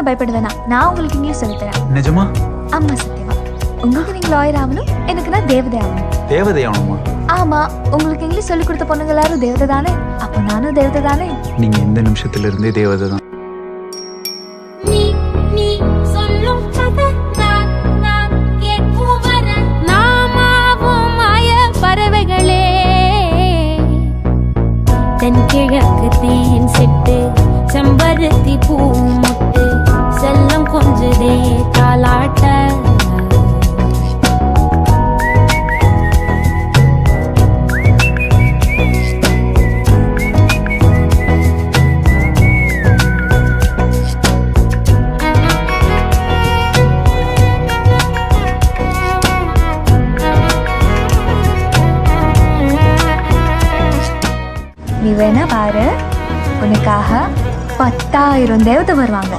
நீங்க பயப்பட வேணாம். நான் உங்களுக்கு இங்கிலீஷ் சொல்லி தரேன். நிஜமா? அம்மா சத்தியமா. உங்களுக்கு நீங்க லாயர் ஆகணும், எனக்கு நான் தேவதை ஆகணும். தேவதை ஆகணுமா? ஆமா, உங்களுக்கு இங்கிலீஷ் சொல்லி கொடுத்த பொண்ணுங்க எல்லாரும் தேவதை தானே, அப்போ நானும் தேவதை தானே. நீங்க இந்த நிமிஷத்துல இருந்தே தேவதை தான். தென்கிழக்கு தேன் சிட்டு செம்பருத்தி பூ முட்டு செல்லம் கொஞ்சதே தாலாட்ட நீ வேணா பாரு, உனக்காக 10,000 தேவதை வருவாங்க.